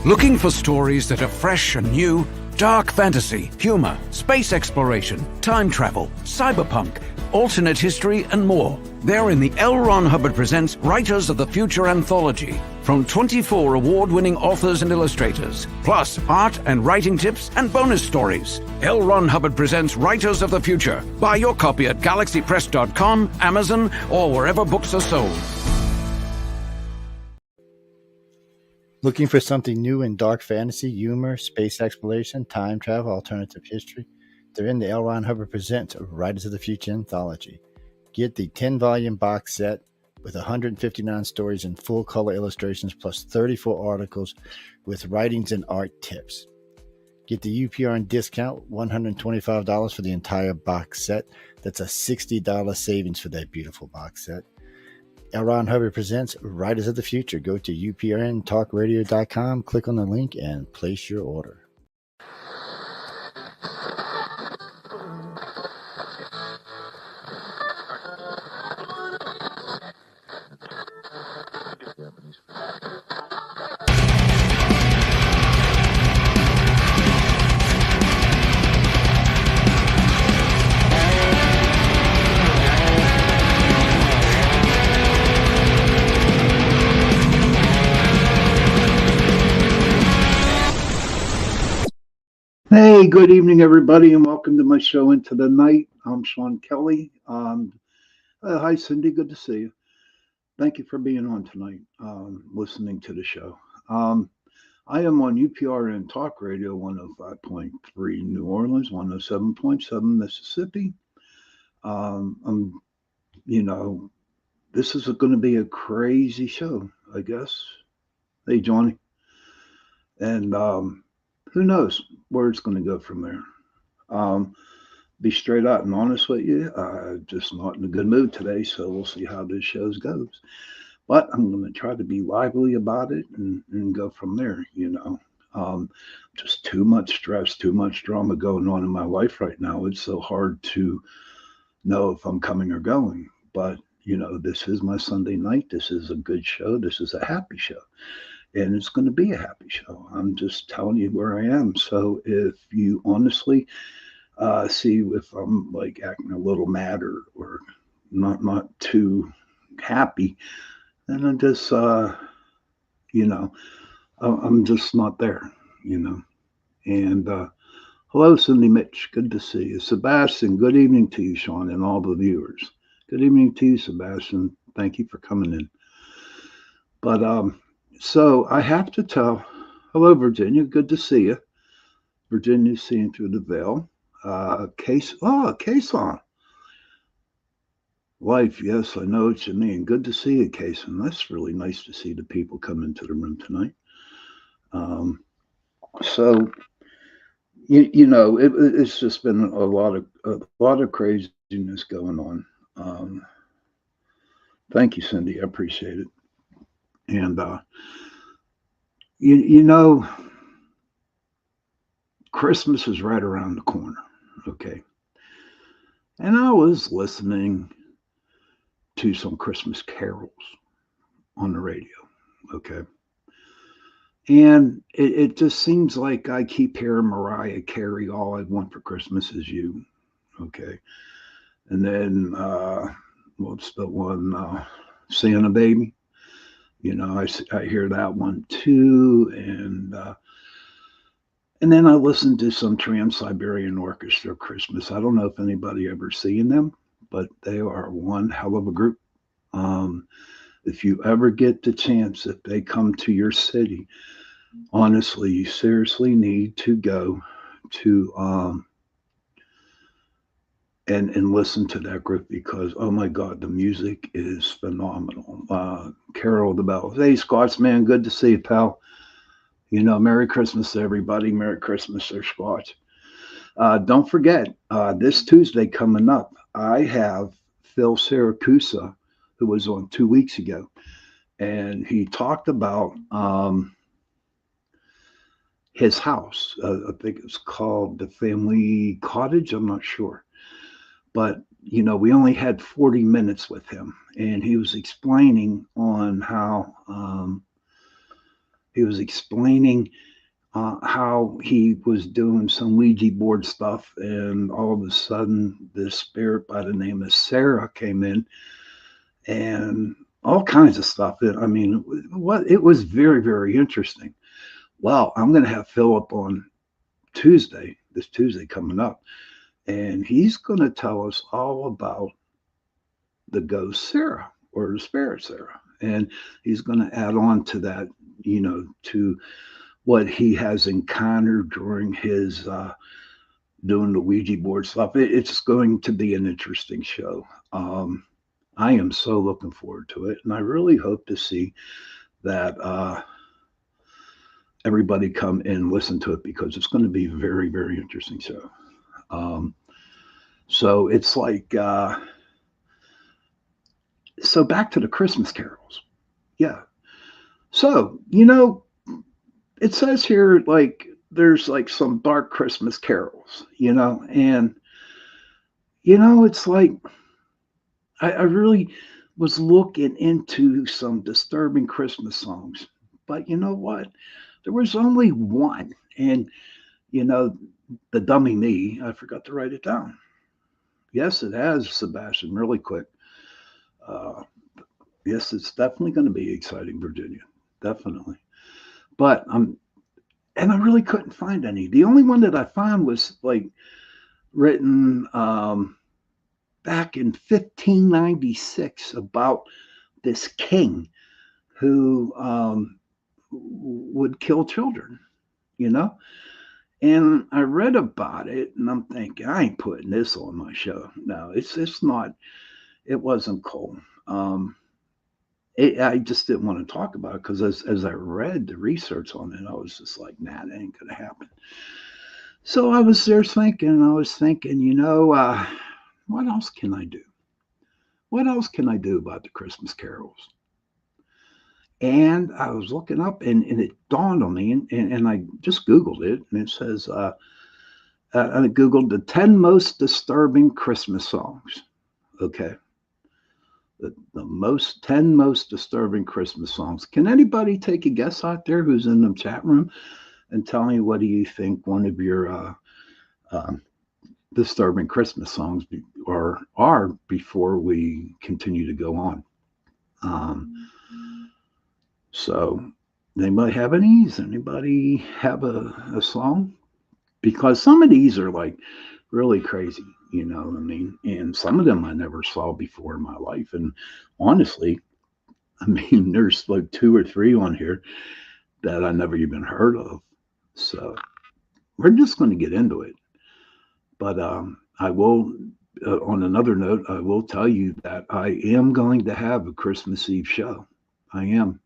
Looking for stories that are fresh and new? Dark fantasy, humor, space exploration, time travel, cyberpunk, alternate history, and more. They're in the L. Ron Hubbard Presents Writers of the Future anthology from 24 award-winning authors and illustrators, plus art and writing tips and bonus stories. L. Ron Hubbard Presents Writers of the Future. Buy your copy at galaxypress.com, Amazon, or wherever books are sold. Looking for something new in dark fantasy, humor, space exploration, time travel, alternative history? They're in the L. Ron Hubbard Presents Writers of the Future anthology. Get the 10-volume box set with 159 stories and full-color illustrations plus 34 articles with writings and art tips. Get the UPR discount, $125 for the entire box set. That's a $60 savings for that beautiful box set. L. Ron Hubbard Presents Writers of the Future. Go to uprntalkradio.com, click on the link, and place your order. Hey, good evening, everybody, and welcome to my show Into the Night. I'm Sean Kelly. Hi, Cindy. Good to see you. Thank you for being on tonight, listening to the show. I am on UPR and Talk Radio 105.3 New Orleans, 107.7 Mississippi. This is going to be a crazy show, I guess. Hey, Johnny. And who knows where it's going to go from there. Be straight out and honest with you, just not in a good mood today, so we'll see how this show goes. But I'm going to try to be lively about it and go from there, Just too much stress, too much drama going on in my life right now. It's so hard to know if I'm coming or going. But, this is my Sunday night. This is a good show. This is a happy show. And it's going to be a happy show. I'm just telling you where I am. So if you honestly see if I'm like acting a little mad or not too happy, then I'm just, I'm just not there, And hello, Cindy Mitch. Good to see you. Sebastian, good evening to you, Sean, and all the viewers. Good evening to you, Sebastian. Thank you for coming in. But, so I have to tell, hello, Virginia. Good to see you. Virginia's seeing through the veil. Kason. Life, yes, I know what you mean. Good to see you, Kason. That's really nice to see the people come into the room tonight. It's just been a lot of craziness going on. Thank you, Cindy. I appreciate it. And, Christmas is right around the corner, okay? And I was listening to some Christmas carols on the radio, okay? And it just seems like I keep hearing Mariah Carey, All I Want for Christmas Is You, okay? And then, what's the one, Santa Baby? I hear that one too, and then I listen to some Trans-Siberian Orchestra Christmas. I don't know if anybody ever seen them, but they are one hell of a group. If you ever get the chance, if they come to your city, honestly, you seriously need to go to and listen to that group because, oh my God, the music is phenomenal. Carol the Bells. Hey, Scotsman, good to see you, pal. Merry Christmas to everybody. Merry Christmas, Sir Squatch. Don't forget, this Tuesday coming up, I have Phil Siracusa, who was on 2 weeks ago, and he talked about his house. I think it's called the Family Cottage. I'm not sure. But, we only had 40 minutes with him, and he was explaining on how He was explaining how he was doing some Ouija board stuff, and all of a sudden, this spirit by the name of Sarah came in, and all kinds of stuff. I mean, it was very, very interesting. Well, I'm going to have Philip on this Tuesday coming up, and he's going to tell us all about the ghost Sarah or the spirit Sarah. And he's going to add on to that, to what he has encountered during his doing the Ouija board stuff. It's going to be an interesting show. I am so looking forward to it, and I really hope to see that everybody come and listen to it, because it's going to be a very, very interesting show. So it's like, so back to the Christmas carols. Yeah. So, it says here, like, there's like some dark Christmas carols, and, it's like, I really was looking into some disturbing Christmas songs, but you know what? There was only one. And, the dummy me, I forgot to write it down. Yes, it has, Sebastian, really quick. Yes, it's definitely going to be exciting, Virginia. Definitely. But and I really couldn't find any. The only one that I found was like written back in 1596 about this king who would kill children, And I read about it, and I'm thinking, I ain't putting this on my show. No, it's not. It wasn't cool. I just didn't want to talk about it, because as I read the research on it, I was just like, nah, that ain't gonna happen. So I was there thinking, what else can I do? What else can I do about the Christmas carols? And I was looking up, and it dawned on me, and I just Googled it, and it says, I Googled the 10 most disturbing Christmas songs. Okay. The 10 most disturbing Christmas songs. Can anybody take a guess out there who's in the chat room and tell me, what do you think one of your disturbing Christmas songs are before we continue to go on? So anybody have any? Does anybody have a song? Because some of these are like really crazy, and some of them I never saw before in my life. And honestly, there's like 2 or 3 on here that I never even heard of. So we're just going to get into it. But I will, on another note, I will tell you that I am going to have a Christmas Eve show. I am.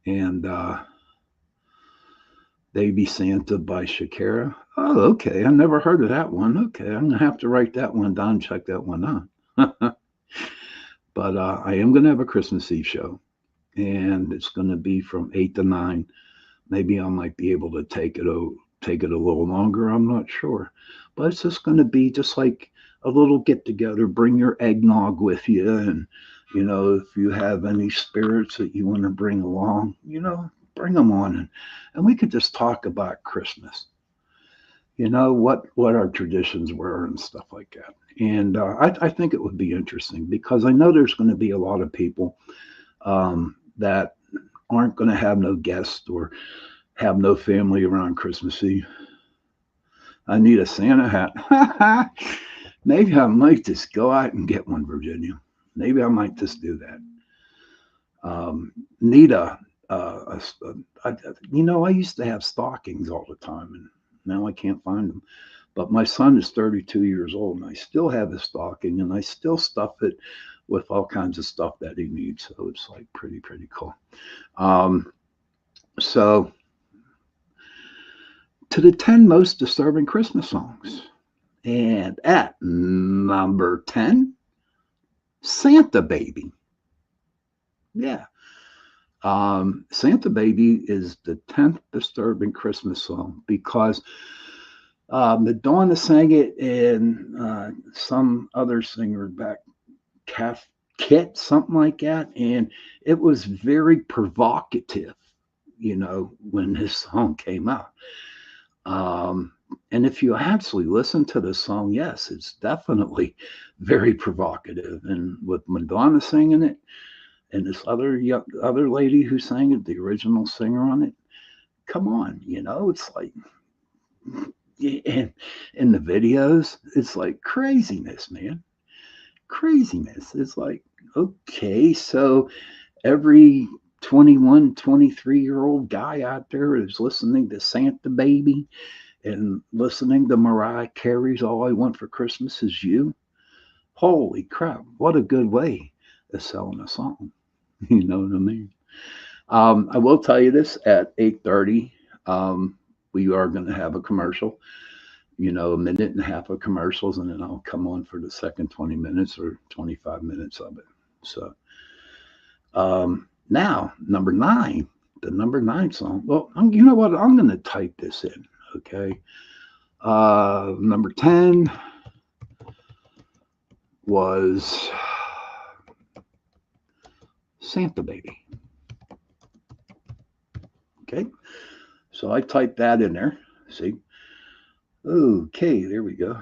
And Baby Santa by Shakira. Oh, okay. I never heard of that one. Okay, I'm going to have to write that one down, check that one out. But I am going to have a Christmas Eve show, and it's going to be from 8 to 9. Maybe I might be able to take it a little longer. I'm not sure. But it's just going to be just like a little get together. Bring your eggnog with you, and if you have any spirits that you want to bring along, bring them on, and we could just talk about Christmas. What our traditions were and stuff like that. And I think it would be interesting, because I know there's going to be a lot of people that aren't going to have no guests or have no family around Christmas Eve. I need a Santa hat. Maybe I might just go out and get one, Virginia. Maybe I might just do that. Need I used to have stockings all the time, and now I can't find them. But my son is 32 years old, and I still have his stocking, and I still stuff it with all kinds of stuff that he needs. So it's like pretty cool. So to the 10 most disturbing Christmas songs. And at number 10, Santa Baby. Yeah. Santa Baby is the 10th disturbing Christmas song, because Madonna sang it, and some other singer back, Kit, something like that, and it was very provocative. when this song came out. And if you actually listen to the song, yes, it's definitely very provocative. And with Madonna singing it, and this other lady who sang it, the original singer on it, come on, it's like, and in the videos, it's like craziness, man, craziness. It's like, okay, so every 21, 23-year-old guy out there is listening to Santa Baby and listening to Mariah Carey's All I Want for Christmas Is You. Holy crap, what a good way of selling a song. You know what I mean? I will tell you this, at 8:30, we are going to have a commercial, a minute and a half of commercials, and then I'll come on for the second 20 minutes or 25 minutes of it. So now, number 9, the number 9 song. Well, you know what? I'm going to type this in, okay? Number 10 was Santa Baby. Okay, so I typed that in there. See? Okay, there we go.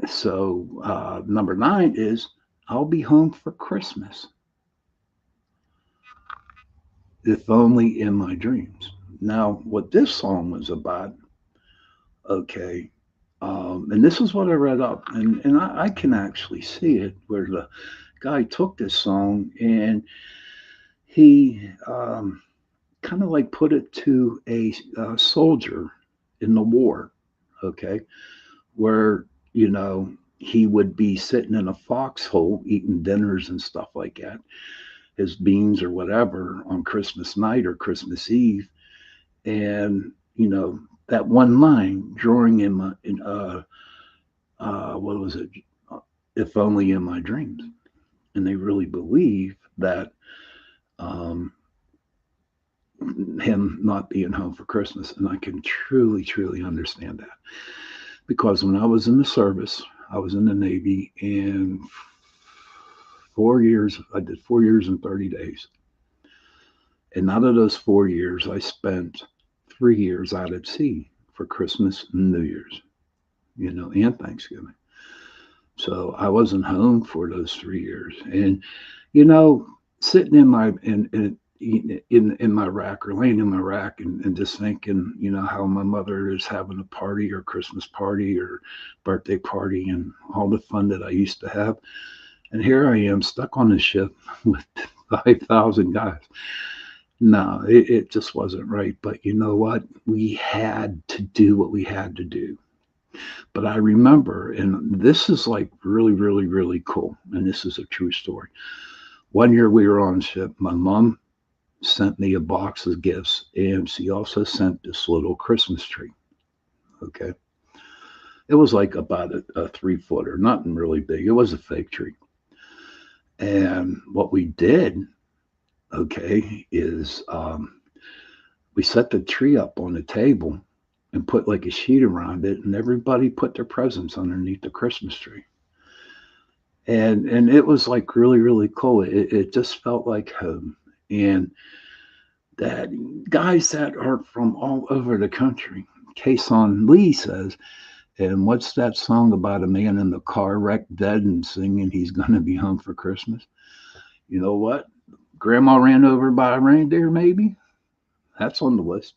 So number 9 is I'll Be Home for Christmas. If Only in My Dreams. Now, what this song was about, okay, and this is what I read up, and I can actually see it, where the guy took this song and he kind of like put it to a soldier in the war, okay, where, he would be sitting in a foxhole eating dinners and stuff like that, his beans or whatever, on Christmas night or Christmas Eve. And, that one line, drawing in my, what was it? If Only in My Dreams. And they really believe that him not being home for Christmas. And I can truly, truly understand that. Because when I was in the service, I was in the Navy, and 4 years, I did 4 years and 30 days. And out of those 4 years, I spent 3 years out at sea for Christmas and New Year's, and Thanksgiving. So I wasn't home for those 3 years. And, sitting in my in my rack, or laying in my rack, and just thinking, how my mother is having a party or Christmas party or birthday party and all the fun that I used to have. And here I am stuck on a ship with 5,000 guys. No, it just wasn't right. But you know what? We had to do what we had to do. But I remember, and this is like really, really, really cool, and this is a true story. One year we were on ship. My mom sent me a box of gifts, and she also sent this little Christmas tree. Okay. It was like about a 3-footer, nothing really big. It was a fake tree. And what we did, okay, is we set the tree up on the table and put like a sheet around it, and everybody put their presents underneath the Christmas tree. And it was like really, really cool. It just felt like home. And that guys that are from all over the country, Kason Lee says, and what's that song about a man in the car wrecked dead and singing he's going to be home for Christmas? You know what? Grandma ran over by a reindeer, maybe? That's on the list.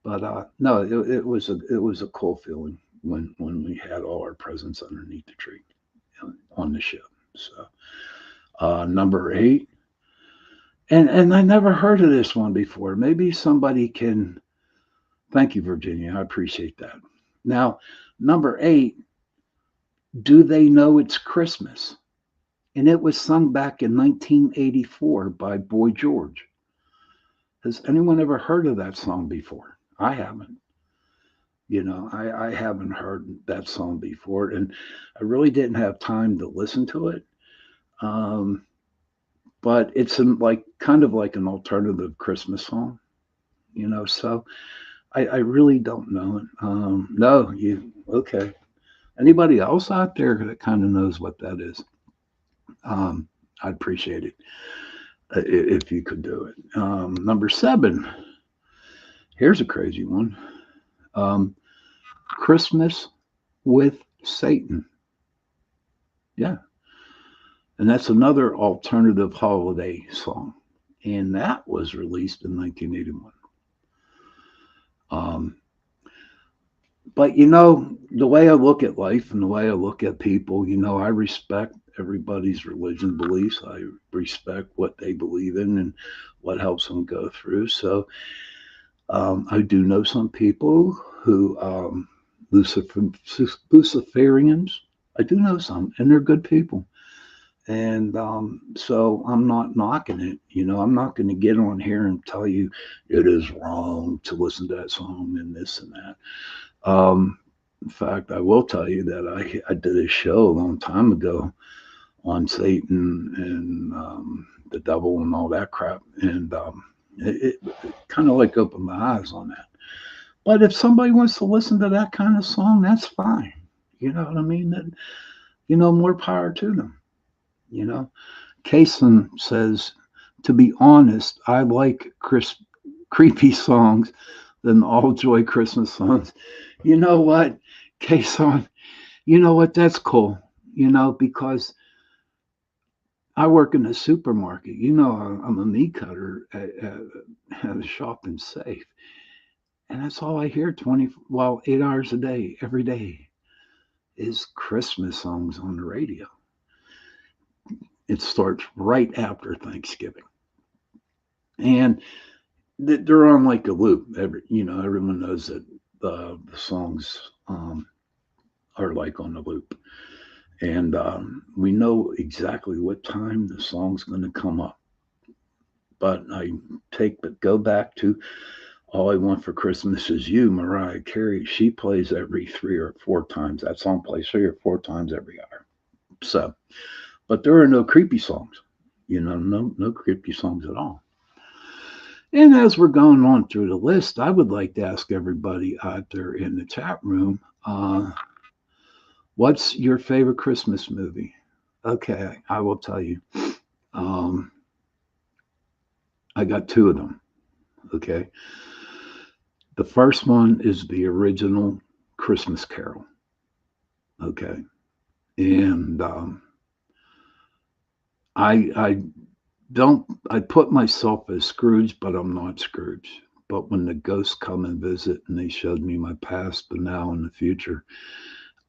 But no, it was a cool feeling when we had all our presents underneath the tree on the ship. So number 8, and I never heard of this one before. Maybe somebody can. Thank you, Virginia. I appreciate that. Now, number 8, Do They Know It's Christmas? And it was sung back in 1984 by Boy George. Has anyone ever heard of that song before? I haven't. I haven't heard that song before, and I really didn't have time to listen to it. But it's kind of like an alternative Christmas song, so I really don't know it. No, okay. Anybody else out there that kind of knows what that is? I'd appreciate it if you could do it. Number 7. Here's a crazy one. Christmas with Satan. Yeah. And that's another alternative holiday song. And that was released in 1981. But the way I look at life and the way I look at people, I respect everybody's religion beliefs. I respect what they believe in and what helps them go through. So I do know some people who Luciferians. I do know some, and they're good people. And so I'm not knocking it. I'm not going to get on here and tell you it is wrong to listen to that song and this and that. In fact, I will tell you that I did a show a long time ago on Satan and the devil and all that crap. And it kind of like opened my eyes on that. But if somebody wants to listen to that kind of song, that's fine. You know what I mean? That, more power to them. Kaysen says, to be honest, I like creepy songs than all joy Christmas songs. You know what, Kaysen? You know what? That's cool. Because I work in a supermarket. I'm a meat cutter at a shop and safe. And that's all I hear 8 hours a day, every day, is Christmas songs on the radio. It starts right after Thanksgiving. And they're on like a loop. Everyone knows that the songs are like on the loop. And we know exactly what time the song's going to come up. But go back to All I Want for Christmas Is You, Mariah Carey. She plays every 3 or 4 times. That song plays 3 or 4 times every hour. So, but there are no creepy songs, no creepy songs at all. And as we're going on through the list, I would like to ask everybody out there in the chat room, what's your favorite Christmas movie? Okay, I will tell you. I got 2 of them. Okay. The first one is the original Christmas Carol. Okay. And I put myself as Scrooge, but I'm not Scrooge. But when the ghosts come and visit and they showed me my past, the now, and the future,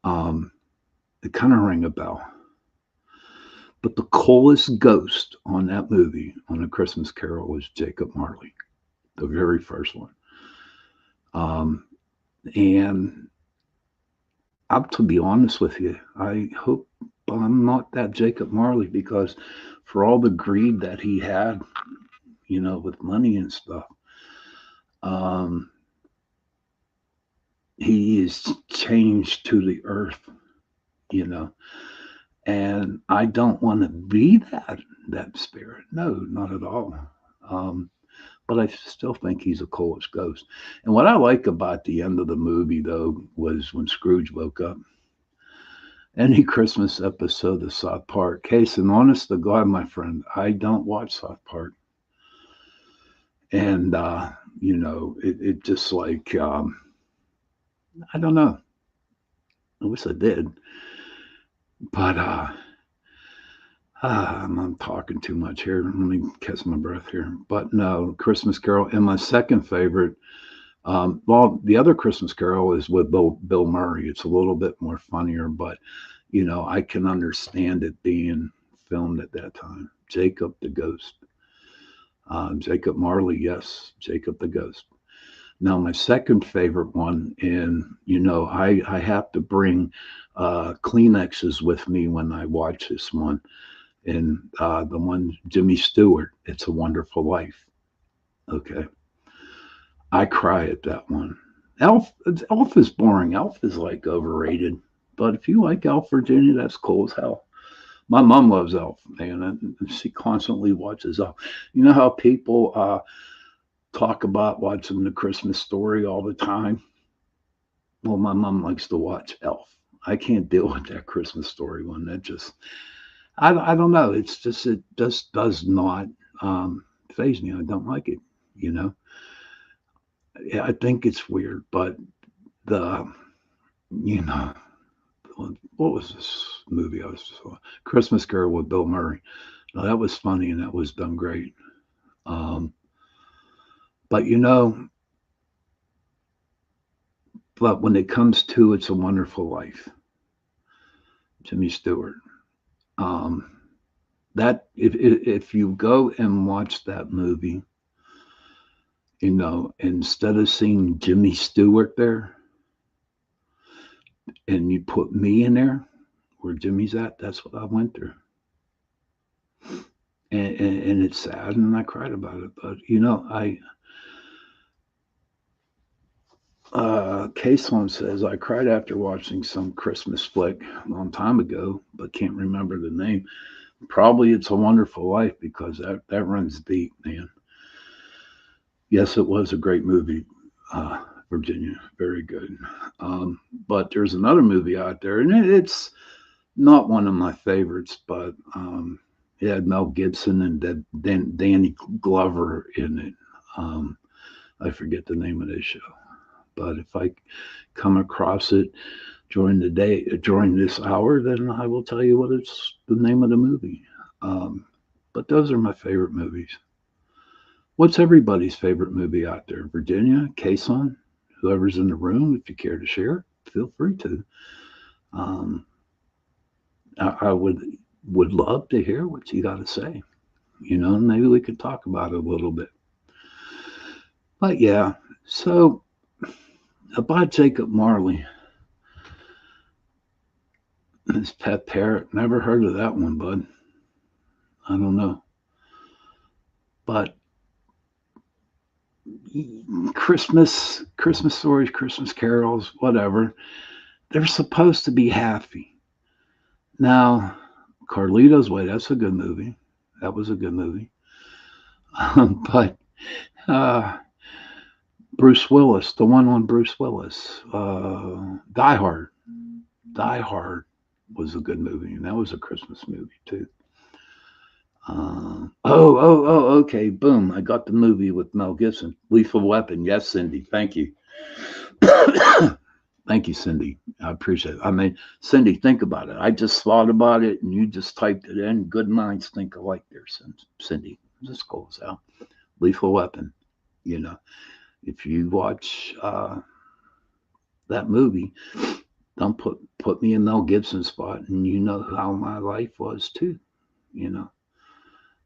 it kind of rang a bell. But the coolest ghost on that movie, on A Christmas Carol, was Jacob Marley, the very first one. And to be honest with you, I hope I'm not that Jacob Marley, because for all the greed that he had, with money and stuff, he is changed to the earth, and I don't want to be that spirit. No, not at all. But I still think he's the coolest ghost. And what I like about the end of the movie, though, was when Scrooge woke up. Any Christmas episode of South Park. Case and honest to God, my friend, I don't watch South Park. And, it just like, I don't know. I wish I did. But I'm talking too much here. Let me catch my breath here. But no, Christmas Carol. And my second favorite, the other Christmas Carol is with Bill Murray. It's a little bit more funnier, but, I can understand it being filmed at that time. Jacob the Ghost. Jacob Marley, yes, Jacob the Ghost. Now, my second favorite one, and, I have to bring Kleenexes with me when I watch this one. And the one, Jimmy Stewart, It's a Wonderful Life. Okay. I cry at that one. Elf is boring. Elf is like overrated. But if you like Elf, Virginia, that's cool as hell. My mom loves Elf, man. And she constantly watches Elf. You know how people talk about watching The Christmas Story all the time? Well, my mom likes to watch Elf. I can't deal with that Christmas Story one. I don't know. It's just, it just does not phase me. I don't like it. You know, yeah, I think it's weird, but the, you know, what was this movie I was saw? Christmas Carol with Bill Murray. Now, that was funny and that was done great. Um, but you know, but when it comes to It's a Wonderful Life, Jimmy Stewart, um, that if you go and watch that movie, you know, instead of seeing Jimmy Stewart there and you put me in there where Jimmy's at, that's what I went through. And it's sad and I cried about it. But, you know, Caseline says, I cried after watching some Christmas flick a long time ago, but can't remember the name. Probably It's a Wonderful Life because that runs deep, man. Yes, it was a great movie, uh, Virginia. Very good. Um, but there's another movie out there, and it's not one of my favorites, but it had Mel Gibson and Danny Glover in it. Um, I forget the name of this show, but if I come across it during the day, during this hour, then I will tell you what it's the name of the movie. Um, but those are my favorite movies. What's everybody's favorite movie out there? Virginia, Kason, whoever's in the room, if you care to share, feel free to. Um, I would love to hear what you got to say. You know, maybe we could talk about it a little bit. But yeah, so about Jacob Marley, his pet parrot. Never heard of that one, bud. I don't know. But Christmas stories, Christmas carols, whatever. They're supposed to be happy. Now, Carlito's Way, that's a good movie. That was a good movie. But uh, Bruce Willis, the one on Bruce Willis, Die Hard. Die Hard was a good movie, and that was a Christmas movie too. Okay, boom! I got the movie with Mel Gibson, Lethal Weapon. Yes, Cindy, thank you. Thank you, Cindy. I appreciate it. I mean, Cindy, think about it. I just thought about it, and you just typed it in. Good minds think alike there, Cindy. This goes out. Lethal Weapon. You know, if you watch that movie, don't put me in Mel Gibson's spot, and you know how my life was too. You know,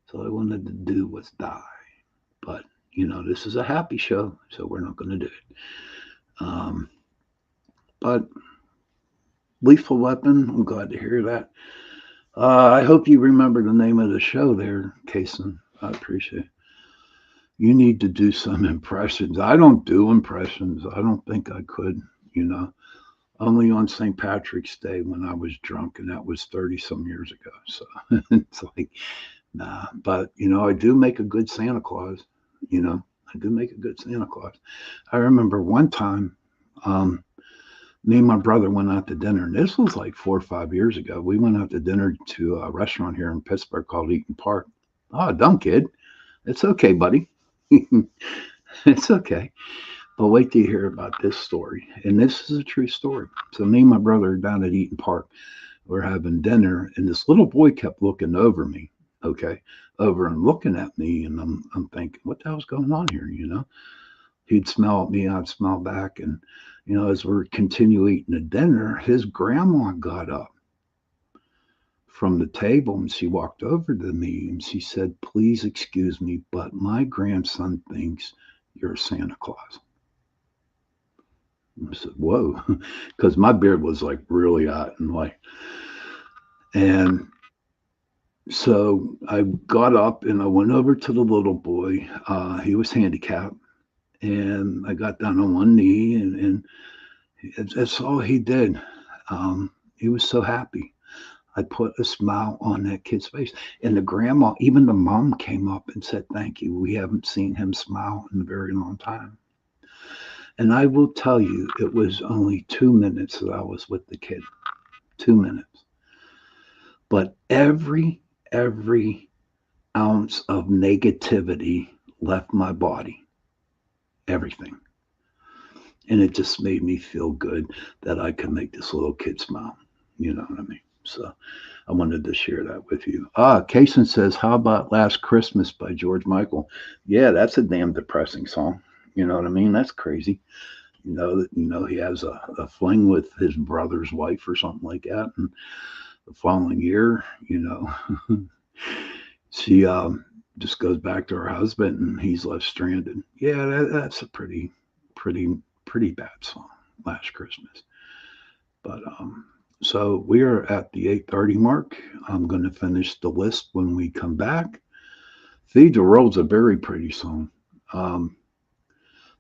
so all I wanted to do was die. But you know, this is a happy show, so we're not going to do it. But Lethal Weapon, I'm glad to hear that. I hope you remember the name of the show there, Kason. I appreciate it. You need to do some impressions. I don't do impressions. I don't think I could, you know, only on St. Patrick's Day when I was drunk, and that was 30 some years ago. So it's like, nah. But, you know, I do make a good Santa Claus, you know, I do make a good Santa Claus. I remember one time, me and my brother went out to dinner, and this was like 4 or 5 years ago. We went out to dinner to a restaurant here in Pittsburgh called Eaton Park. Oh, dumb kid. It's okay, buddy. It's okay. But wait till you hear about this story. And this is a true story. So me and my brother are down at Eaton Park. We're having dinner, and this little boy kept looking over me, okay, over and looking at me. And I'm thinking, what the hell's going on here, you know? He'd smell at me, I'd smell back. And, you know, as we're continue eating the dinner, his grandma got up from the table and she walked over to me and she said, please excuse me, but my grandson thinks you're Santa Claus. I said, whoa, because my beard was like really hot and like, and so I got up and I went over to the little boy. He was handicapped, and I got down on one knee, and that's all he did. He was so happy. I put a smile on that kid's face. And the grandma, even the mom came up and said, thank you. We haven't seen him smile in a very long time. And I will tell you, it was only 2 minutes that I was with the kid. 2 minutes. but every ounce of negativity left my body, everything. And it just made me feel good that I could make this little kid smile. You know what I mean? So I wanted to share that with you. Kason says, how about Last Christmas by George Michael? Yeah, that's a damn depressing song. You know what I mean? That's crazy. He has a fling with his brother's wife or something like that. And the following year, she just goes back to her husband and he's left stranded. Yeah, that's a pretty bad song, Last Christmas. But so we are at the 8:30 mark. I'm going to finish the list when we come back. Feed the World's a very pretty song.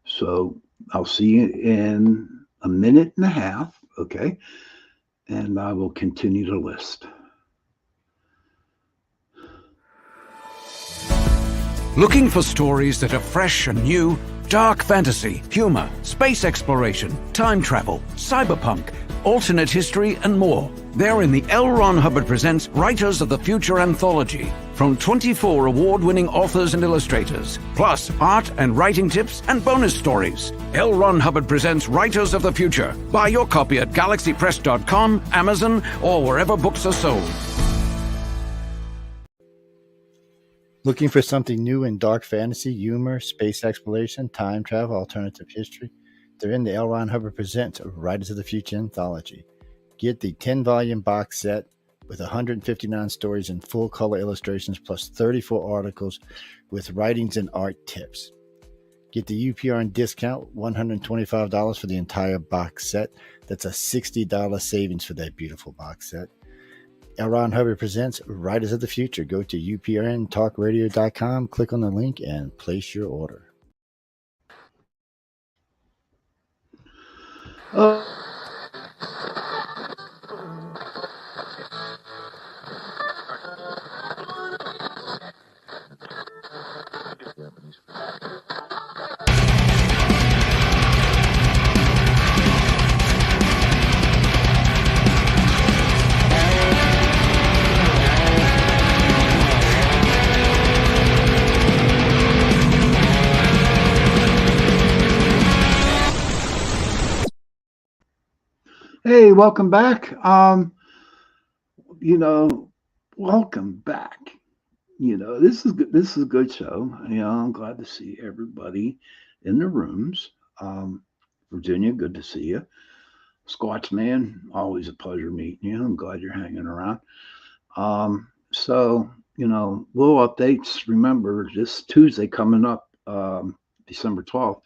So I'll see you in a minute and a half, okay? And I will continue the list. Looking for stories that are fresh and new? Dark fantasy, humor, space exploration, time travel, cyberpunk, alternate history, and more. They're in the L. Ron Hubbard Presents Writers of the Future anthology from 24 award-winning authors and illustrators, plus art and writing tips and bonus stories. L. Ron Hubbard Presents Writers of the Future. Buy your copy at galaxypress.com, Amazon, or wherever books are sold. Looking for something new in dark fantasy, humor, space exploration, time travel, alternative history? They're in the L. Ron Hubbard Presents Writers of the Future anthology. Get the 10-volume box set with 159 stories and full-color illustrations plus 34 articles with writings and art tips. Get the UPRN discount, $125 for the entire box set. That's a $60 savings for that beautiful box set. L. Ron Hubbard Presents Writers of the Future. Go to uprntalkradio.com, click on the link, and place your order. Hey, welcome back. Welcome back. This is a good show. I'm glad to see everybody in the rooms. Virginia, good to see you. Squatch Man, always a pleasure meeting you. I'm glad you're hanging around. So, little updates. Remember, this Tuesday coming up, December 12th,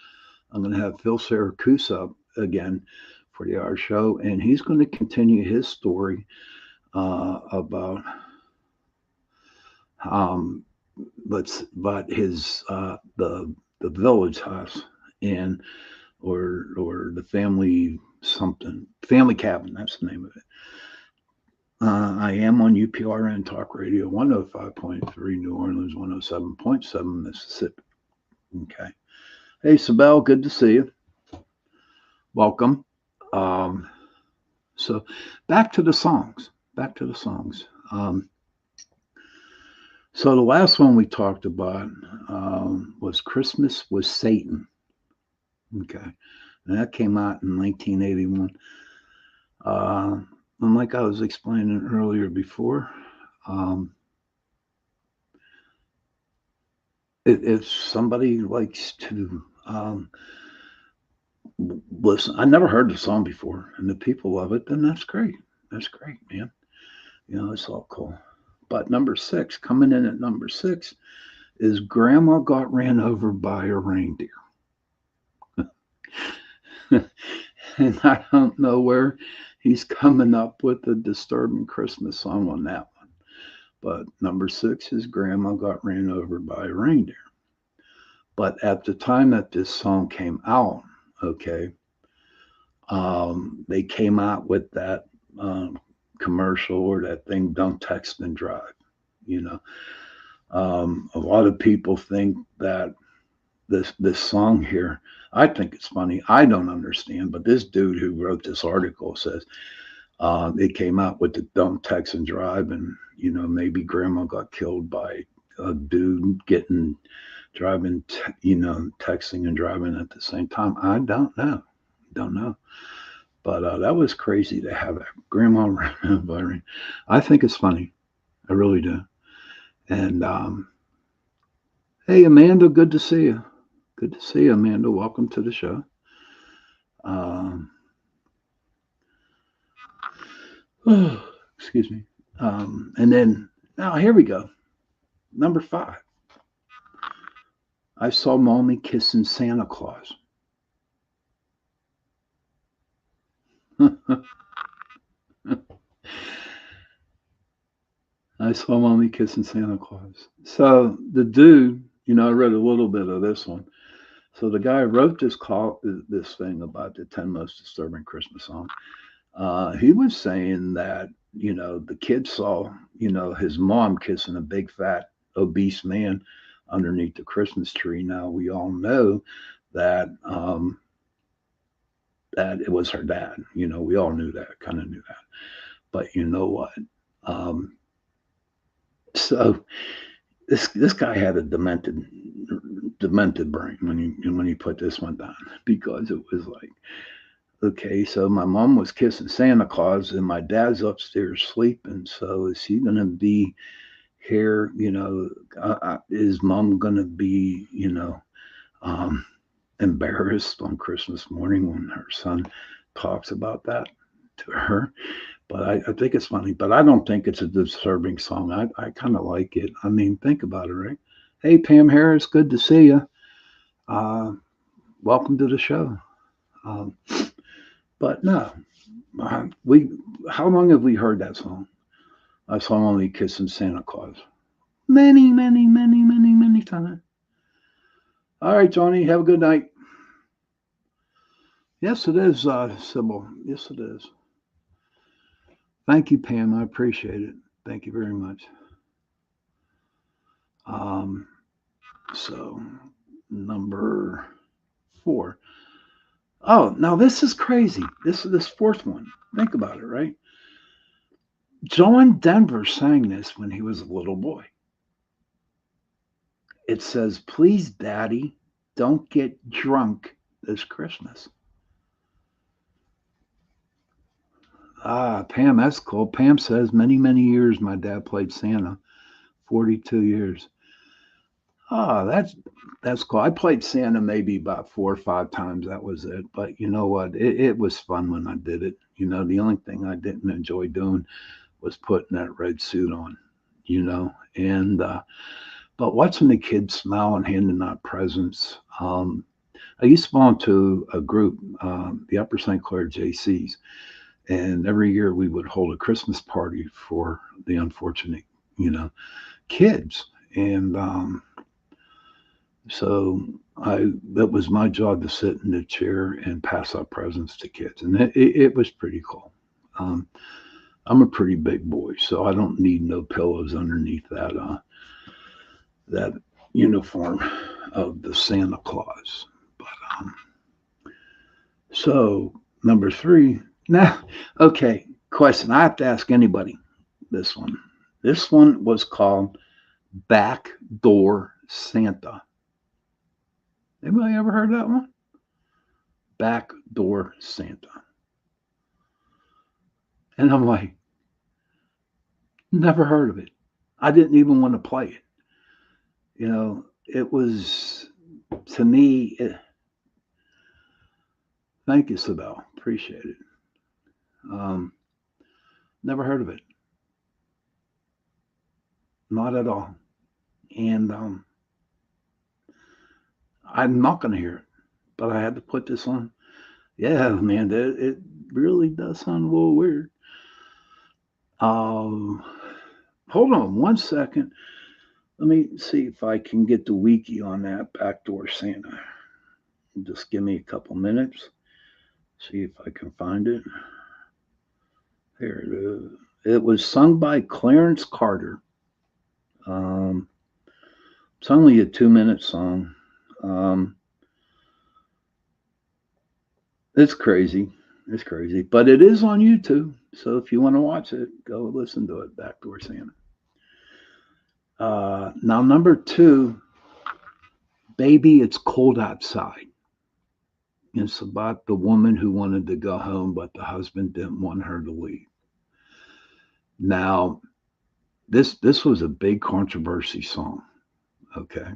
I'm going to have Phil Siracusa again for the hour show, and he's going to continue his story about his the village house and or the family cabin. That's the name of it. I am on UPRN Talk Radio 105.3 New Orleans, 107.7 Mississippi. Okay. Hey, Sabelle, good to see you. Welcome. So back to the songs. So the last one we talked about was Christmas with Satan. Okay. And that came out in 1981. And like I was explaining earlier before, if somebody likes to listen, I never heard the song before, and the people love it, then that's great. That's great, man. It's all cool. But number 6, coming in at number 6, is Grandma Got Ran Over by a Reindeer. And I don't know where he's coming up with a disturbing Christmas song on that one. But number 6 is Grandma Got Ran Over by a Reindeer. But at the time that this song came out, okay, they came out with that commercial or that thing, Don't Text and Drive. A lot of people think that this song here, I think it's funny. I don't understand, but this dude who wrote this article says, It came out with the Don't Text and Drive, and maybe grandma got killed by a dude driving, texting and driving at the same time. I don't know. But that was crazy to have that grandma remembering. I think it's funny. I really do. And hey, Amanda, good to see you. Good to see you, Amanda. Welcome to the show. Excuse me. And then now here we go. Number 5. I saw Mommy kissing Santa Claus. I saw Mommy kissing Santa Claus. So the dude, I read a little bit of this one. So the guy wrote this thing about the 10 most disturbing Christmas songs. He was saying that, the kid saw, his mom kissing a big, fat, obese man underneath the Christmas tree. Now, we all know that that it was her dad. We all knew that, kind of knew that. But you know what? So this guy had a demented brain when he put this one down, because it was like, okay, so my mom was kissing Santa Claus and my dad's upstairs sleeping. So is he going to be here? Is mom going to be, embarrassed on Christmas morning when her son talks about that to her? But I think it's funny, but I don't think it's a disturbing song. I kind of like it. I mean, think about it, right? Hey, Pam Harris, good to see you. Welcome to the show. But no, how long have we heard that song? I saw Mommy kissing Santa Claus. Many, many, many, many, many times. All right, Johnny, have a good night. Yes, it is, Sybil. Yes, it is. Thank you, Pam. I appreciate it. Thank you very much. So number 4. Oh, now this is crazy. This 4th one. Think about it, right? John Denver sang this when he was a little boy. It says, "Please, Daddy, don't get drunk this Christmas." Pam, that's cool. Pam says, many, many years my dad played Santa. 42 years. That's cool. I played Santa maybe about 4 or 5 times. That was it. But you know what? It was fun when I did it. The only thing I didn't enjoy doing was putting that red suit on, and but watching the kids smile and handing out presents. I used to belong to a group, the Upper St. Clair JCs, and every year we would hold a Christmas party for the unfortunate, kids. And so that was my job, to sit in the chair and pass out presents to kids. And it was pretty cool. I'm a pretty big boy, so I don't need no pillows underneath that uniform of the Santa Claus. But so number 3. Now, okay, question. I have to ask anybody this one. This one was called Backdoor Santa. Anybody ever heard that one? Backdoor Santa. And I'm like, never heard of it. I didn't even want to play it. It was, to me, thank you, Sibel. Appreciate it. Never heard of it. Not at all. And I'm not going to hear it, but I had to put this on. Yeah, man, it really does sound a little weird. Hold on 1 second. Let me see if I can get the wiki on that Backdoor Santa. Just give me a couple minutes. See if I can find it. Here it is. It was sung by Clarence Carter. It's only a 2-minute song. It's crazy. It's crazy, but it is on YouTube. So if you want to watch it, go listen to it. Backdoor Santa. Now, number two, Baby, It's Cold Outside. It's about the woman who wanted to go home, but the husband didn't want her to leave. Now, this was a big controversy song. Okay.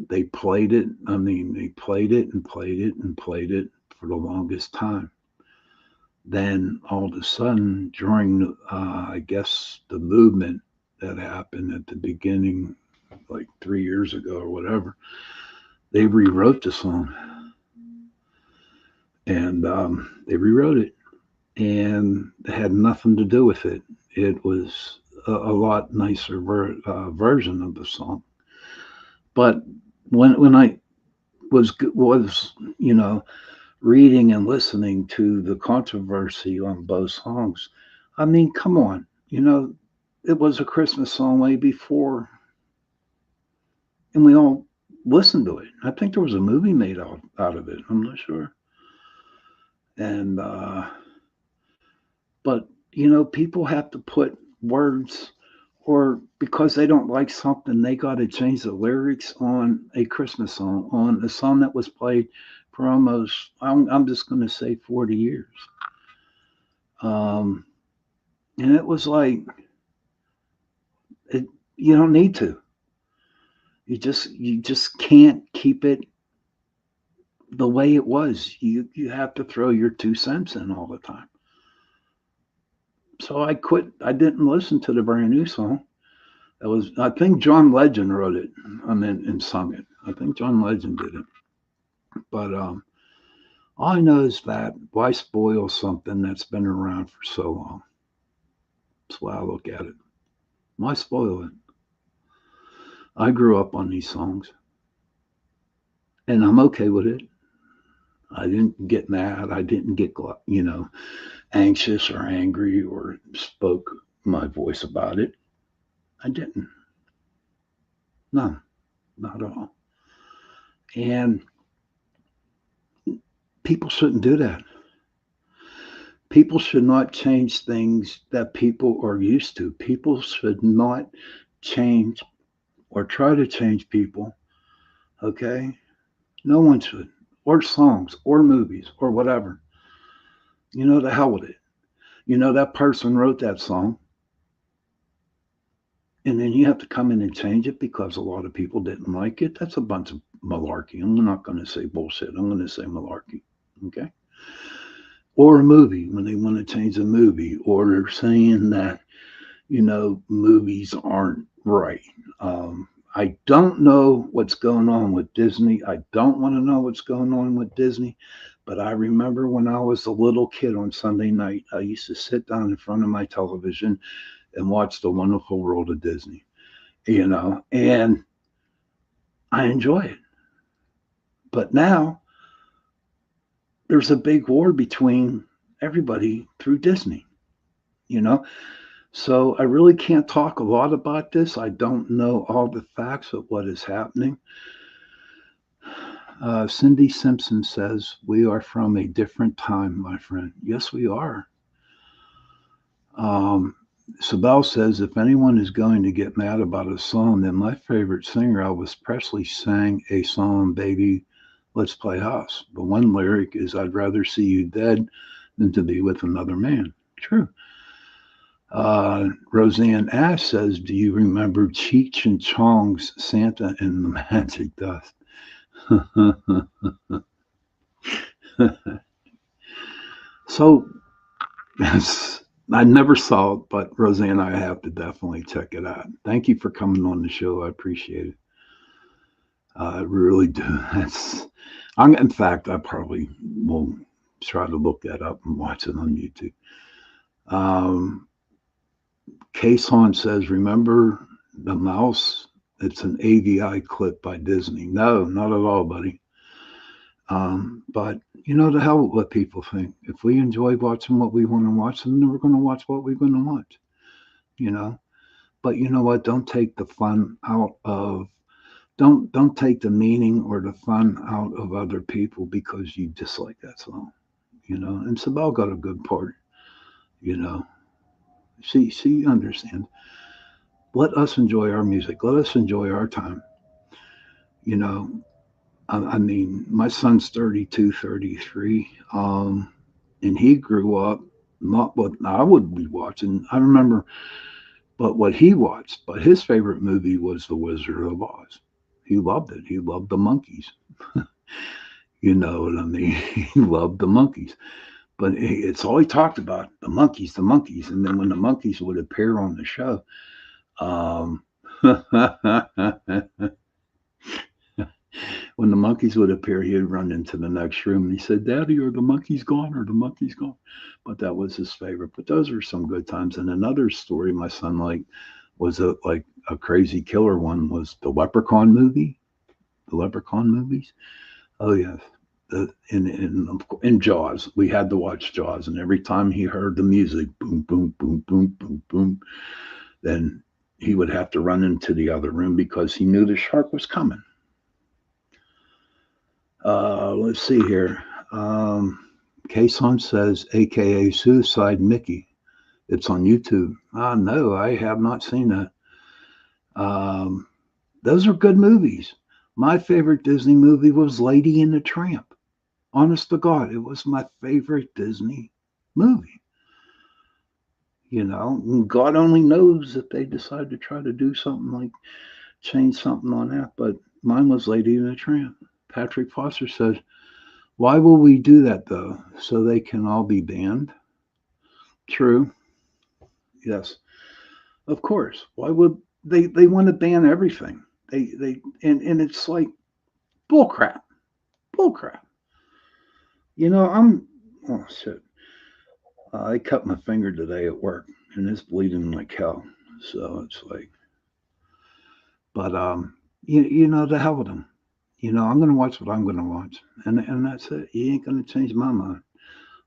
They played it. I mean, they played it and played it and played it for the longest time. Then all of a sudden, during I guess the movement that happened at the beginning, like 3 years ago or whatever, they rewrote the song, and they rewrote it, and it had nothing to do with it. It was a lot nicer version of the song. But when I was reading and listening to the controversy on both songs, I mean, come on, it was a Christmas song way before, and we all listened to it. I think there was a movie made out of it. I'm not sure. And but people have to put words, or because they don't like something, they got to change the lyrics on a Christmas song, on a song that was played for almost, I'm just going to say 40 years. And it was like, you don't need to. You just can't keep it the way it was. You have to throw your 2 cents in all the time. So I quit. I didn't listen to the brand new song. I think John Legend wrote it. And sung it. I think John Legend did it. But all I know is that why spoil something that's been around for so long? That's why I look at it. Why spoil it? I grew up on these songs, and I'm okay with it. I didn't get mad. I didn't get, anxious or angry or spoke my voice about it. I didn't. No, not at all. And people shouldn't do that. People should not change things that people are used to. People should not change or try to change people. Okay? No one should. Or songs or movies or whatever. The hell with it. That person wrote that song. And then you have to come in and change it because a lot of people didn't like it. That's a bunch of malarkey. I'm not going to say bullshit. I'm going to say malarkey. Okay? Or a movie, when they want to change a movie, or they're saying that, movies aren't right. I don't know what's going on with Disney. I don't want to know what's going on with Disney. But I remember when I was a little kid on Sunday night, I used to sit down in front of my television and watch The Wonderful World of Disney, and I enjoy it. But now there's a big war between everybody through Disney, So I really can't talk a lot about this. I don't know all the facts of what is happening. Cindy Simpson says, "We are from a different time, my friend." Yes, we are. Sabelle says, "If anyone is going to get mad about a song, then my favorite singer, Elvis Presley, sang a song, 'Baby, Let's Play House.' The one lyric is, 'I'd rather see you dead than to be with another man.'" True. Roseanne Ash says, "Do you remember Cheech and Chong's Santa and the Magic Dust?" So, I never saw it, but Roseanne, I have to definitely check it out. Thank you for coming on the show. I appreciate it. I really do. In fact, I probably will try to look that up and watch it on YouTube. Case Han says, "Remember the mouse? It's an AVI clip by Disney." No, not at all, buddy. But the hell with what people think. If we enjoy watching what we want to watch, then we're going to watch what we're going to watch. But you know what? Don't take the fun out of. Don't take the meaning or the fun out of other people because you dislike that song. And Sibel got a good part, you know. She understands. Let us enjoy our music. Let us enjoy our time. You know, I mean, my son's 32, 33, and he grew up not what I would be watching. I remember, but what he watched. But his favorite movie was The Wizard of Oz. He loved it. He loved the monkeys. You know what I mean? He loved the monkeys. But it's all he talked about, the monkeys, the monkeys. And then when the monkeys would appear on the show, um, when the monkeys would appear, he'd run into the next room and he said, Daddy, are the monkeys gone? Are the monkeys gone? But that was his favorite. But those are some good times. And another story my son liked was like a crazy killer one was the Leprechaun movie, the Leprechaun movies. Oh, yes. In Jaws, we had to watch Jaws. And every time he heard the music, boom, boom, boom, boom, boom, boom, then he would have to run into the other room because he knew the shark was coming. Let's see here. Kason says, AKA Suicide Mickey. It's on YouTube. No, I have not seen that. Those are good movies. My favorite Disney movie was Lady and the Tramp. Honest to God, it was my favorite Disney movie. God only knows if they decide to try to do something like change something on that. But mine was Lady and the Tramp. Patrick Foster says, why will we do that though? So they can all be banned? True. Yes. Of course. Why would they want to ban everything? And it's like bullcrap. Bullcrap. Oh shit. I cut my finger today at work and it's bleeding like hell. So it's like, but the hell with them. I'm going to watch what I'm going to watch. And that's it. You ain't going to change my mind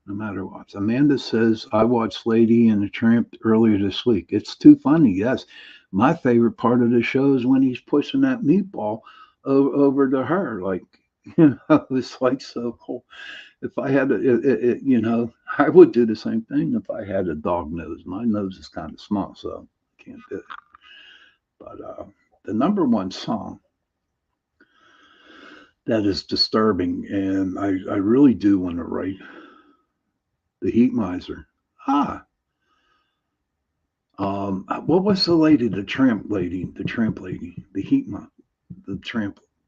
no matter what. Amanda says, I watched Lady and the Tramp earlier this week. It's too funny. Yes. My favorite part of the show is when he's pushing that meatball over to her. Like, it's like so cool. If I had I would do the same thing if I had a dog nose. My nose is kind of small, so I can't do it. But the number one song that is disturbing, and I really do want to write the Heat Miser. What was the lady, the tramp lady, the tramp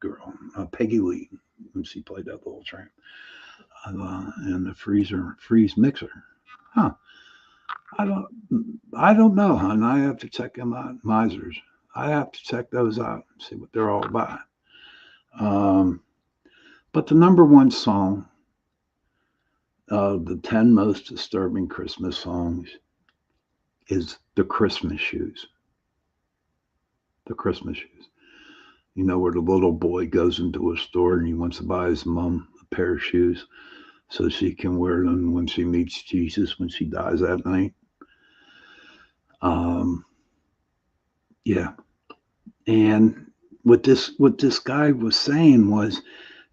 girl, Peggy Lee, when she played that little tramp, and the freeze mixer. I don't know, hon. I have to check them out. Misers. I have to check those out, see what they're all about. But the number one song, the 10 most disturbing Christmas songs, is The Christmas Shoes. The Christmas Shoes. Where the little boy goes into a store and he wants to buy his mom a pair of shoes so she can wear them when she meets Jesus when she dies that night. Yeah. And what this guy was saying was,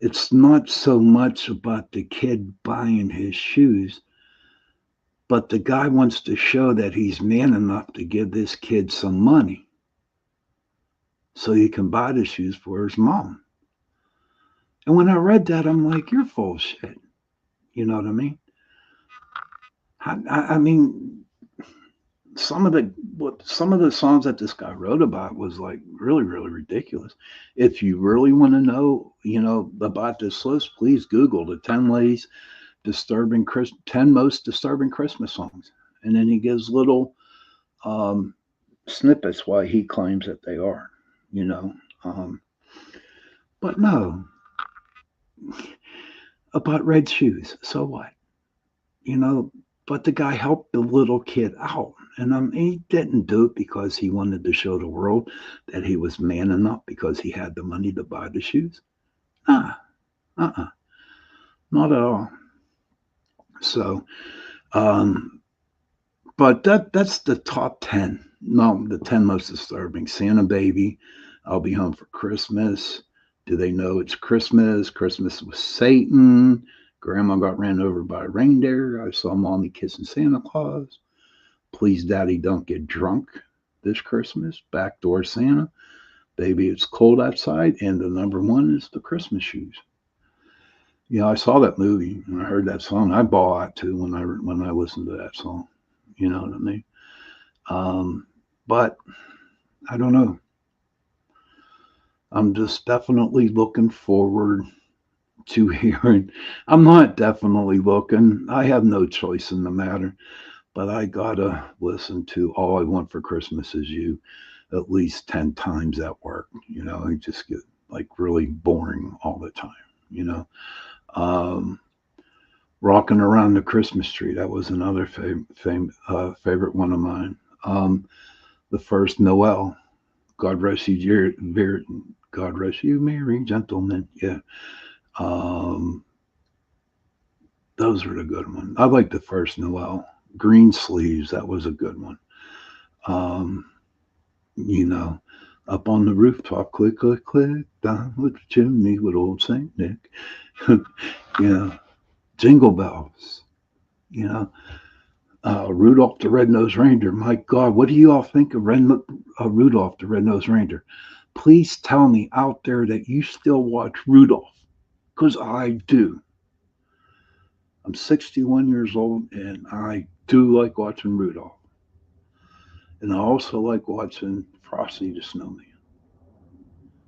it's not so much about the kid buying his shoes, but the guy wants to show that he's man enough to give this kid some money so he can buy the shoes for his mom. And when I read that, I'm like, you're full of shit. You know what I mean? I mean, some of the songs that this guy wrote about was like really, really ridiculous. If you really want to know, about this list, please Google the 10 most disturbing Christmas songs. And then he gives little snippets why he claims that they are, but no, about red shoes. So what? But the guy helped the little kid out. And he didn't do it because he wanted to show the world that he was man enough because he had the money to buy the shoes. Not at all. So, but that's the top 10. No, the 10 most disturbing. Santa Baby, I'll Be Home for Christmas. Do they know it's Christmas? Christmas with Satan. Grandma got ran over by a reindeer. I saw Mommy kissing Santa Claus. Please, Daddy, don't get drunk this Christmas. Backdoor Santa. Baby, it's cold outside. And the number one is the Christmas shoes. Yeah, I saw that movie and I heard that song. I bawl out too when I listened to that song. You know what I mean? But I don't know. I'm just definitely looking forward to hearing. I'm not definitely looking. I have no choice in the matter, but I gotta listen to All I Want for Christmas Is You at least 10 times at work. You know, I just get like really boring all the time, you know. Um, Rocking Around the Christmas Tree, that was another favorite one of mine. The First Noel, God rest you, God rest you, merry gentlemen. Yeah. Um, those were the good ones. I like The First Noel. Green Sleeves, that was a good one. Um, you know, Up on the Rooftop, click, click, click, down with the chimney with old Saint Nick. You know, Jingle Bells, you know, Rudolph the Red-Nosed Reindeer. My God, what do you all think of Rudolph the Red-Nosed Reindeer? Please tell me out there that you still watch Rudolph, because I do. I'm 61 years old, and I do like watching Rudolph. And I also like watching Frosty the Snowman.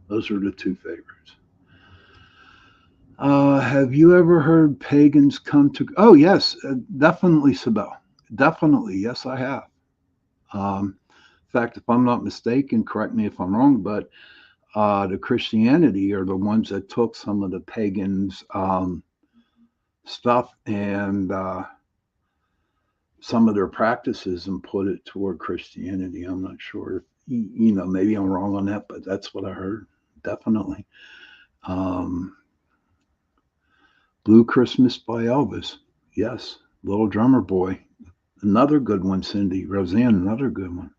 Those are the two favorites. Have you ever heard pagans come to? Oh yes, definitely, Sibel. Definitely, yes, I have. In fact, if I'm not mistaken, correct me if I'm wrong, but the Christianity are the ones that took some of the pagans' stuff and some of their practices and put it toward Christianity. I'm not sure if you know, maybe I'm wrong on that, but that's what I heard. Definitely. Um, Blue Christmas by Elvis. Yes. Little Drummer Boy. Another good one, Cindy. Roseanne, another good one.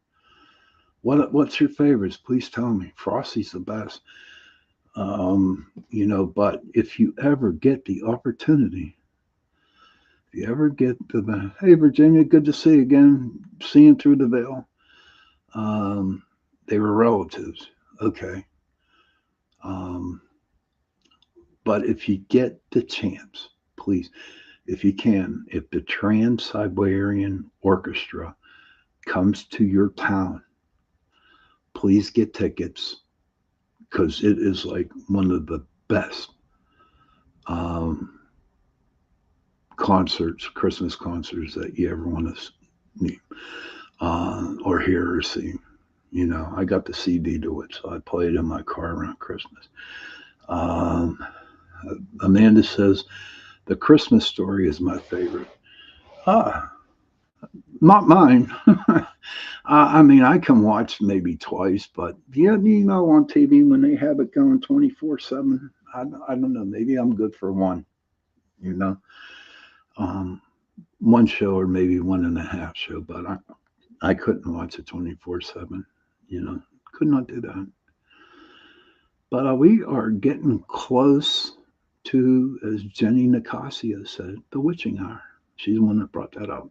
What's your favorites? Please tell me. Frosty's the best. You know, but if you ever get the opportunity, if you ever get the hey Virginia, good to see you again, seeing through the veil. Um, they were relatives, okay. Um, but if you get the chance, please, if you can, if the Trans Siberian Orchestra comes to your town, please get tickets because it is like one of the best um, concerts, Christmas concerts that you ever want to see or hear or see. You know, I got the CD to it, so I play it in my car around Christmas. Um, Amanda says, The Christmas Story is my favorite. Ah, not mine. I mean, I can watch maybe twice, but yeah, you know, on TV when they have it going 24/7, I don't know. Maybe I'm good for one, you know, um, one show or maybe one and a half show, but I couldn't watch it 24/7, you know, could not do that. But we are getting close to, as Jenny Nicasio said, the witching hour. She's the one that brought that up.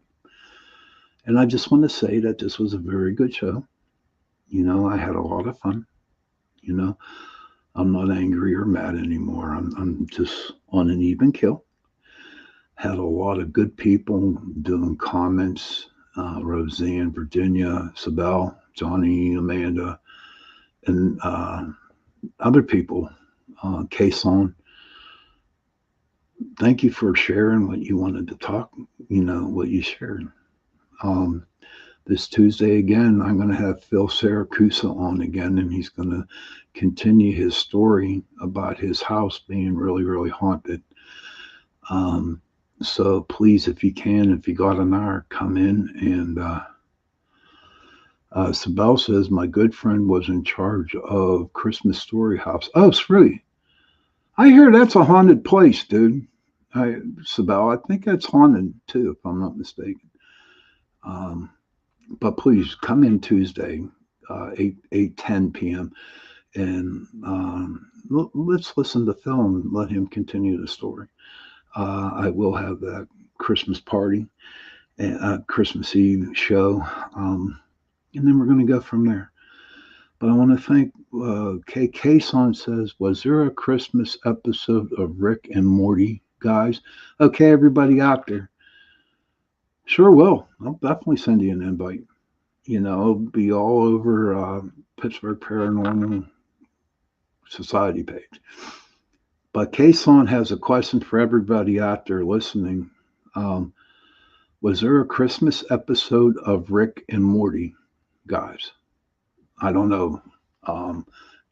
And I just want to say that this was a very good show. You know, I had a lot of fun. You know, I'm not angry or mad anymore. I'm just on an even kill. Had a lot of good people doing comments. Roseanne, Virginia, Sibel, Johnny, Amanda, and other people. Kason. Thank you for sharing what you wanted to talk. You know what you shared. This Tuesday again, I'm going to have Phil Saracusa on again, and he's going to continue his story about his house being really, really haunted. So please, if you can, if you got an hour, come in. And Sibel says, my good friend was in charge of Christmas Story House. Oh, Sri, I hear that's a haunted place, dude. Sibel, I think that's haunted too, if I'm not mistaken. But please come in Tuesday, 8:10 p.m. and let's listen to Phil and let him continue the story. I will have that Christmas party and Christmas Eve show. And then we're going to go from there. But I want to thank K-Son says, was there a Christmas episode of Rick and Morty, guys? Okay, everybody out there. Sure will. I'll definitely send you an invite. It'll be all over Pittsburgh Paranormal Society page. But K-Son has a question for everybody out there listening. Was there a Christmas episode of Rick and Morty, guys? I don't know.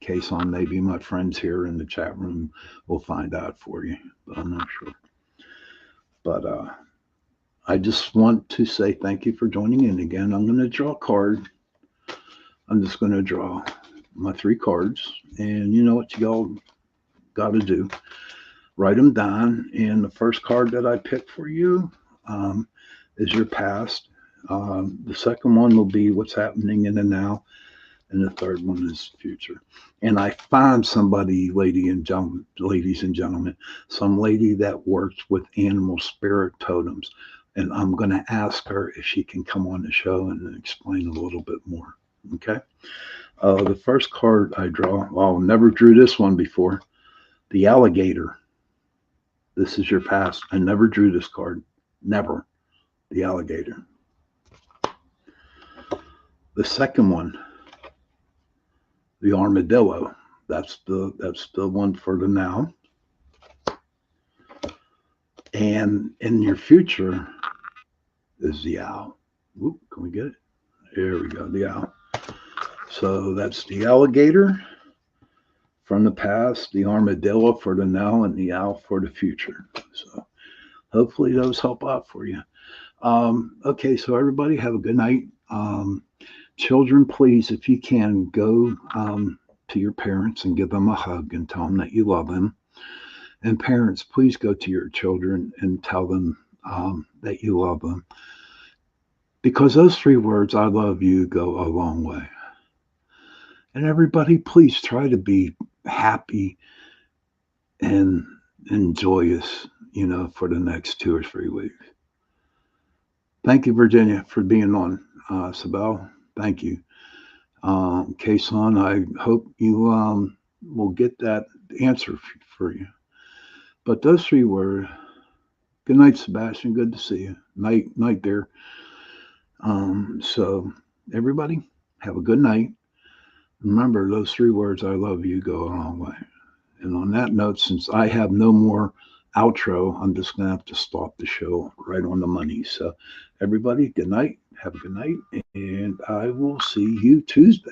K-Son, maybe my friends here in the chat room will find out for you, but I'm not sure. But I just want to say thank you for joining in again. I'm going to draw a card. I'm just going to draw my 3 cards, and you know what you all got to do. Write them down, and the first card that I pick for you is your past. The second one will be what's happening in the now, and the third one is future. And I found somebody, ladies and gentlemen, some lady that works with animal spirit totems, and I'm going to ask her if she can come on the show and explain a little bit more. Okay. The first card I draw, well, never drew this one before. The alligator. This is your past. I never drew this card. Never. The alligator. The second one, the armadillo. That's the one for the now. And in your future is the owl. Oop, can we get it? Here we go, the owl. So that's the alligator from the past, the armadillo for the now, and the owl for the future. So hopefully those help out for you. Okay, so everybody have a good night. Children, please, if you can, go to your parents and give them a hug and tell them that you love them. And parents, please go to your children and tell them that you love them. Because those 3 words, I love you, go a long way. And everybody, please try to be happy and joyous, for the next 2 or 3 weeks. Thank you, Virginia, for being on. Sibel, thank you. K-Son, I hope you will get that answer for you. But those 3 words, good night, Sebastian. Good to see you. Night there. So everybody, have a good night. Remember, those 3 words, I love you, go a long way. And on that note, since I have no more outro, I'm just going to have to stop the show right on the money. So everybody, good night. Have a good night. And I will see you Tuesday.